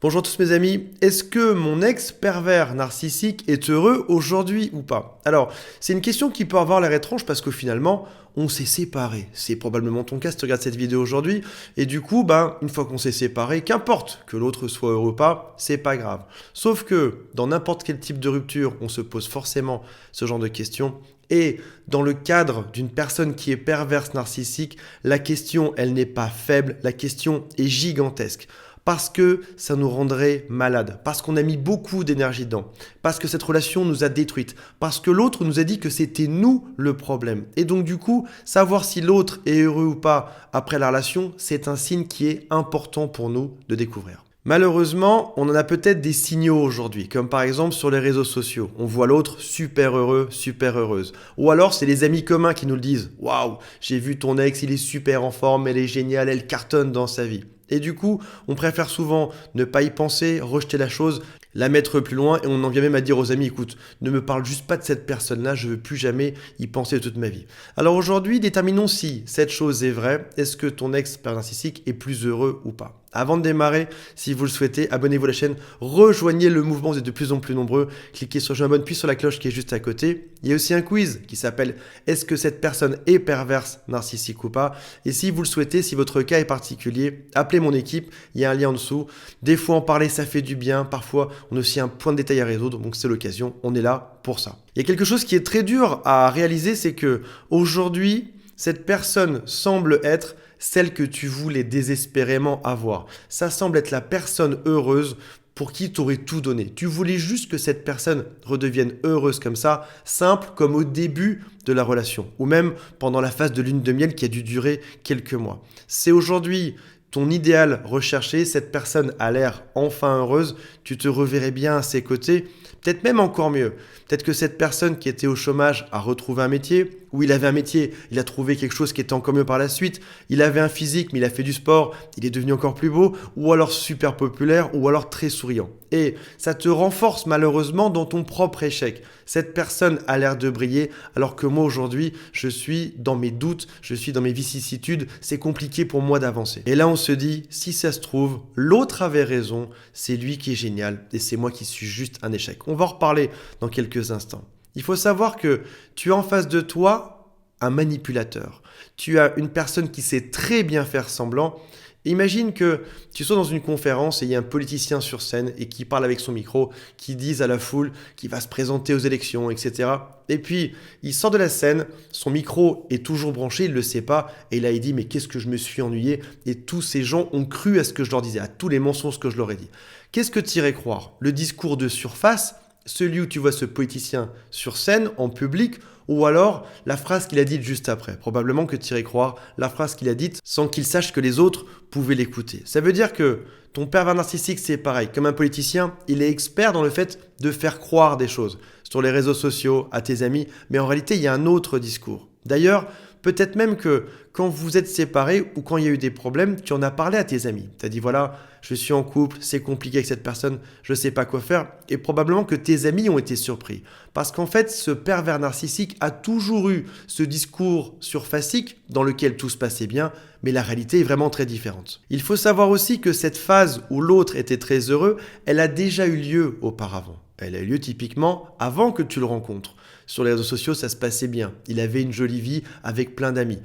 Bonjour à tous mes amis, est-ce que mon ex pervers narcissique est heureux aujourd'hui ou pas? Alors, c'est une question qui peut avoir l'air étrange parce que finalement, on s'est séparés. C'est probablement ton cas si tu regardes cette vidéo aujourd'hui. Et du coup, une fois qu'on s'est séparés, qu'importe que l'autre soit heureux ou pas, c'est pas grave. Sauf que dans n'importe quel type de rupture, on se pose forcément ce genre de questions. Et dans le cadre d'une personne qui est perverse narcissique, la question, elle n'est pas faible, la question est gigantesque. Parce que ça nous rendrait malades, parce qu'on a mis beaucoup d'énergie dedans, parce que cette relation nous a détruites, parce que l'autre nous a dit que c'était nous le problème. Et donc du coup, savoir si l'autre est heureux ou pas après la relation, c'est un signe qui est important pour nous de découvrir. Malheureusement, on en a peut-être des signaux aujourd'hui, comme par exemple sur les réseaux sociaux. On voit l'autre super heureux, super heureuse. Ou alors c'est les amis communs qui nous le disent. Waouh, j'ai vu ton ex, il est super en forme, elle est géniale, elle cartonne dans sa vie. Et du coup, on préfère souvent ne pas y penser, rejeter la chose, la mettre plus loin et on en vient même à dire aux amis, écoute, ne me parle juste pas de cette personne-là, je ne veux plus jamais y penser de toute ma vie. Alors aujourd'hui, déterminons si cette chose est vraie, est-ce que ton ex narcissique est plus heureux ou pas. Avant de démarrer, si vous le souhaitez, abonnez-vous à la chaîne, rejoignez le mouvement, vous êtes de plus en plus nombreux, cliquez sur je m'abonne puis sur la cloche qui est juste à côté. Il y a aussi un quiz qui s'appelle est-ce que cette personne est perverse, narcissique ou pas? Et si vous le souhaitez, si votre cas est particulier, appelez mon équipe, il y a un lien en dessous. Des fois en parler ça fait du bien, parfois on a aussi un point de détail à résoudre, donc c'est l'occasion, on est là pour ça. Il y a quelque chose qui est très dur à réaliser, c'est que aujourd'hui, cette personne semble être celle que tu voulais désespérément avoir. Ça semble être la personne heureuse pour qui tu aurais tout donné. Tu voulais juste que cette personne redevienne heureuse comme ça, simple comme au début de la relation, ou même pendant la phase de lune de miel qui a dû durer quelques mois. C'est aujourd'hui ton idéal recherché, cette personne a l'air enfin heureuse, tu te reverrais bien à ses côtés, peut-être même encore mieux. Peut-être que cette personne qui était au chômage a retrouvé un métier, ou il avait un métier, il a trouvé quelque chose qui était encore mieux par la suite, il avait un physique mais il a fait du sport, il est devenu encore plus beau, ou alors super populaire, ou alors très souriant. Et ça te renforce malheureusement dans ton propre échec. Cette personne a l'air de briller, alors que moi aujourd'hui, je suis dans mes doutes, je suis dans mes vicissitudes, c'est compliqué pour moi d'avancer. Et là on se dit, si ça se trouve, l'autre avait raison, c'est lui qui est génial, et c'est moi qui suis juste un échec. On va en reparler dans quelques instants. Il faut savoir que tu as en face de toi un manipulateur. Tu as une personne qui sait très bien faire semblant. Imagine que tu sois dans une conférence et il y a un politicien sur scène et qui parle avec son micro, qui dise à la foule qu'il va se présenter aux élections, etc. Et puis, il sort de la scène, son micro est toujours branché, il ne le sait pas, et là il dit « mais qu'est-ce que je me suis ennuyé ?» Et tous ces gens ont cru à ce que je leur disais, à tous les mensonges que je leur ai dit. Qu'est-ce que tu irais croire? Le discours de surface, celui où tu vois ce politicien sur scène, en public, ou alors la phrase qu'il a dite juste après. Probablement que tu irais croire la phrase qu'il a dite sans qu'il sache que les autres pouvaient l'écouter. Ça veut dire que ton pervers narcissique, c'est pareil. Comme un politicien, il est expert dans le fait de faire croire des choses sur les réseaux sociaux, à tes amis, mais en réalité, il y a un autre discours. D'ailleurs, peut-être même que quand vous êtes séparés ou quand il y a eu des problèmes, tu en as parlé à tes amis. Tu as dit voilà, je suis en couple, c'est compliqué avec cette personne, je ne sais pas quoi faire. Et probablement que tes amis ont été surpris. Parce qu'en fait, ce pervers narcissique a toujours eu ce discours surfacique dans lequel tout se passait bien, mais la réalité est vraiment très différente. Il faut savoir aussi que cette phase où l'autre était très heureux, elle a déjà eu lieu auparavant. Elle a eu lieu typiquement avant que tu le rencontres. Sur les réseaux sociaux, ça se passait bien. Il avait une jolie vie avec plein d'amis.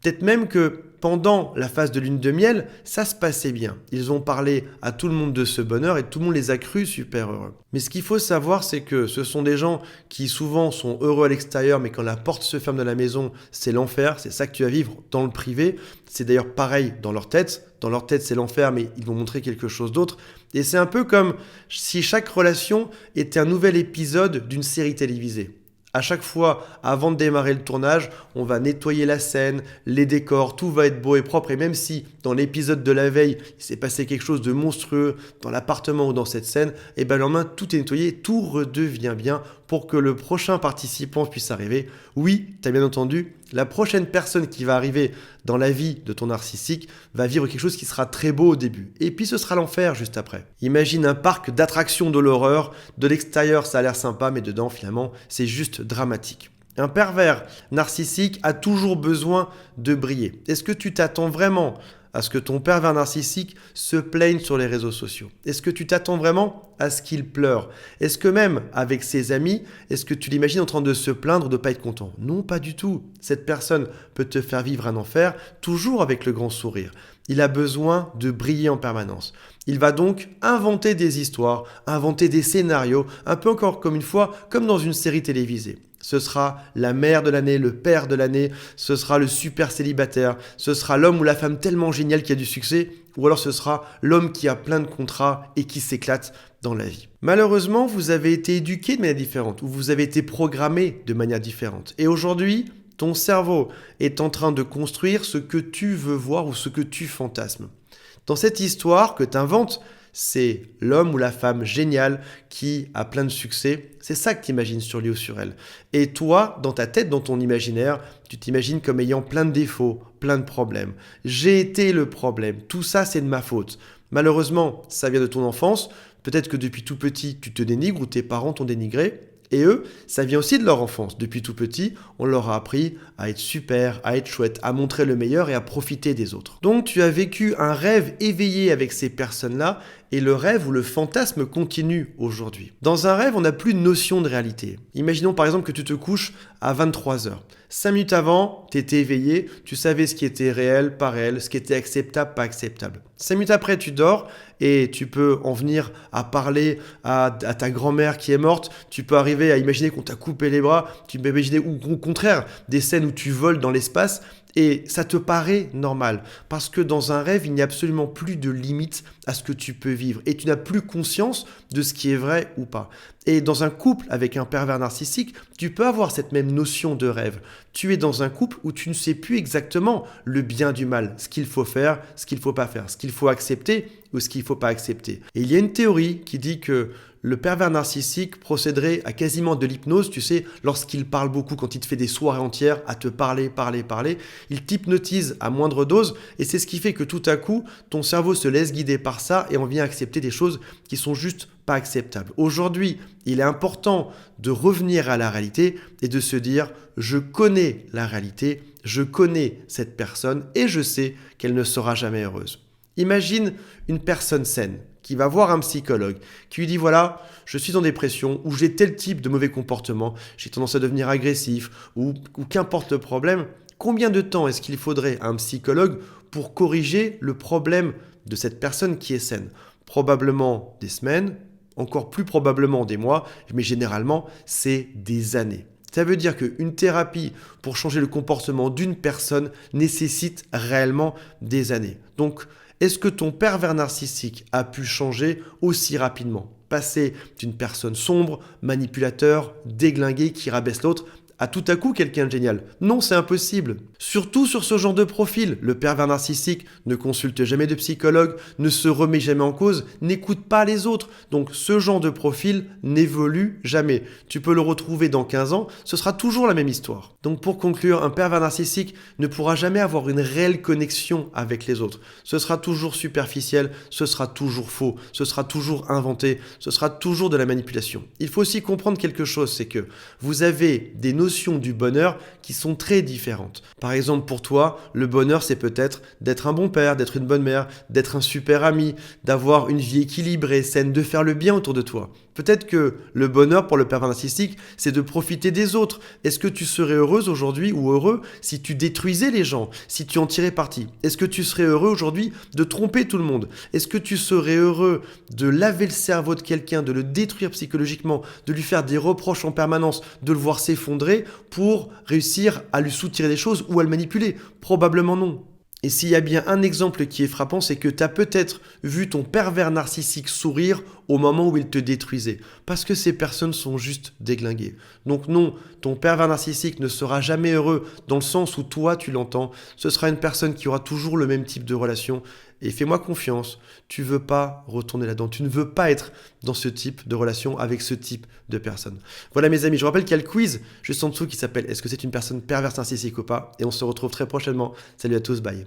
Peut-être même que pendant la phase de lune de miel, ça se passait bien. Ils ont parlé à tout le monde de ce bonheur et tout le monde les a crus super heureux. Mais ce qu'il faut savoir, c'est que ce sont des gens qui souvent sont heureux à l'extérieur, mais quand la porte se ferme de la maison, c'est l'enfer. C'est ça que tu vas vivre dans le privé. C'est d'ailleurs pareil dans leur tête. Dans leur tête, c'est l'enfer, mais ils vont montrer quelque chose d'autre. Et c'est un peu comme si chaque relation était un nouvel épisode d'une série télévisée. À chaque fois, avant de démarrer le tournage, on va nettoyer la scène, les décors, tout va être beau et propre. Et même si dans l'épisode de la veille, il s'est passé quelque chose de monstrueux dans l'appartement ou dans cette scène, et ben le lendemain, tout est nettoyé, tout redevient bien pour que le prochain participant puisse arriver. Oui, tu as bien entendu, la prochaine personne qui va arriver dans la vie de ton narcissique va vivre quelque chose qui sera très beau au début. Et puis ce sera l'enfer juste après. Imagine un parc d'attractions de l'horreur. De l'extérieur, ça a l'air sympa, mais dedans, finalement, c'est juste dramatique. Un pervers narcissique a toujours besoin de briller. Est-ce que tu t'attends vraiment à ce que ton pervers narcissique se plaigne sur les réseaux sociaux? Est-ce que tu t'attends vraiment à ce qu'il pleure? Est-ce que même avec ses amis, est-ce que tu l'imagines en train de se plaindre ou de ne pas être content? Non, pas du tout. Cette personne peut te faire vivre un enfer, toujours avec le grand sourire. Il a besoin de briller en permanence. Il va donc inventer des histoires, inventer des scénarios, un peu encore comme une fois, comme dans une série télévisée. Ce sera la mère de l'année, le père de l'année, ce sera le super célibataire, ce sera l'homme ou la femme tellement génial qui a du succès, ou alors ce sera l'homme qui a plein de contrats et qui s'éclate dans la vie. Malheureusement, vous avez été éduqué de manière différente, ou vous avez été programmé de manière différente. Et aujourd'hui, ton cerveau est en train de construire ce que tu veux voir ou ce que tu fantasmes. Dans cette histoire que tu inventes, c'est l'homme ou la femme génial qui a plein de succès. C'est ça que tu imagines sur lui ou sur elle. Et toi, dans ta tête, dans ton imaginaire, tu t'imagines comme ayant plein de défauts, plein de problèmes. J'ai été le problème. Tout ça, c'est de ma faute. Malheureusement, ça vient de ton enfance. Peut-être que depuis tout petit, tu te dénigres ou tes parents t'ont dénigré. Et eux, ça vient aussi de leur enfance. Depuis tout petit, on leur a appris à être super, à être chouette, à montrer le meilleur et à profiter des autres. Donc tu as vécu un rêve éveillé avec ces personnes-là et le rêve ou le fantasme continue aujourd'hui. Dans un rêve, on n'a plus de notion de réalité. Imaginons par exemple que tu te couches à 23h. 5 minutes avant, tu étais éveillé, tu savais ce qui était réel, pas réel, ce qui était acceptable, pas acceptable. 5 minutes après, tu dors et tu peux en venir à parler à ta grand-mère qui est morte, tu peux arriver à imaginer qu'on t'a coupé les bras, tu peux imaginer ou au contraire des scènes où tu voles dans l'espace et ça te paraît normal parce que dans un rêve, il n'y a absolument plus de limite à ce que tu peux vivre et tu n'as plus conscience de ce qui est vrai ou pas. Et dans un couple avec un pervers narcissique, tu peux avoir cette même notion de rêve. Tu es dans un couple où tu ne sais plus exactement le bien du mal, ce qu'il faut faire, ce qu'il ne faut pas faire, ce qu'il faut accepter ou ce qu'il ne faut pas accepter. Et il y a une théorie qui dit que le pervers narcissique procéderait à quasiment de l'hypnose, tu sais, lorsqu'il parle beaucoup, quand il te fait des soirées entières à te parler, il t'hypnotise à moindre dose et c'est ce qui fait que tout à coup, ton cerveau se laisse guider par ça et on vient accepter des choses qui sont juste pas acceptables. Aujourd'hui, il est important de revenir à la réalité et de se dire « je connais la réalité, je connais cette personne et je sais qu'elle ne sera jamais heureuse ». Imagine une personne saine qui va voir un psychologue, qui lui dit voilà, je suis en dépression ou j'ai tel type de mauvais comportement, j'ai tendance à devenir agressif ou qu'importe le problème. Combien de temps est-ce qu'il faudrait à un psychologue pour corriger le problème de cette personne qui est saine? Probablement des semaines, encore plus probablement des mois, mais généralement c'est des années. Ça veut dire qu'une thérapie pour changer le comportement d'une personne nécessite réellement des années. Donc, est-ce que ton pervers narcissique a pu changer aussi rapidement? Passer d'une personne sombre, manipulateur, déglingué qui rabaisse l'autre, à tout à coup quelqu'un de génial? Non, c'est impossible. Surtout sur ce genre de profil. Le pervers narcissique ne consulte jamais de psychologue, ne se remet jamais en cause, n'écoute pas les autres. Donc ce genre de profil n'évolue jamais. Tu peux le retrouver dans 15 ans, ce sera toujours la même histoire. Donc pour conclure, un pervers narcissique ne pourra jamais avoir une réelle connexion avec les autres. Ce sera toujours superficiel, ce sera toujours faux, ce sera toujours inventé, ce sera toujours de la manipulation. Il faut aussi comprendre quelque chose, c'est que vous avez des notions du bonheur qui sont très différentes. Par exemple, pour toi, le bonheur, c'est peut-être d'être un bon père, d'être une bonne mère, d'être un super ami, d'avoir une vie équilibrée, saine, de faire le bien autour de toi. Peut-être que le bonheur pour le pervers narcissique, c'est de profiter des autres. Est-ce que tu serais heureuse aujourd'hui ou heureux si tu détruisais les gens, si tu en tirais parti? Est-ce que tu serais heureux aujourd'hui de tromper tout le monde? Est-ce que tu serais heureux de laver le cerveau de quelqu'un, de le détruire psychologiquement, de lui faire des reproches en permanence, de le voir s'effondrer pour réussir à lui soutirer des choses ou à le manipuler? Probablement non. Et s'il y a bien un exemple qui est frappant, c'est que tu as peut-être vu ton pervers narcissique sourire au moment où il te détruisait. Parce que ces personnes sont juste déglinguées. Donc non, ton pervers narcissique ne sera jamais heureux dans le sens où toi tu l'entends. Ce sera une personne qui aura toujours le même type de relation. Et fais-moi confiance, tu ne veux pas retourner là-dedans. Tu ne veux pas être dans ce type de relation avec ce type de personne. Voilà mes amis, je vous rappelle qu'il y a le quiz juste en dessous qui s'appelle « Est-ce que c'est une personne perverse narcissique ou pas ?» Et on se retrouve très prochainement. Salut à tous, bye.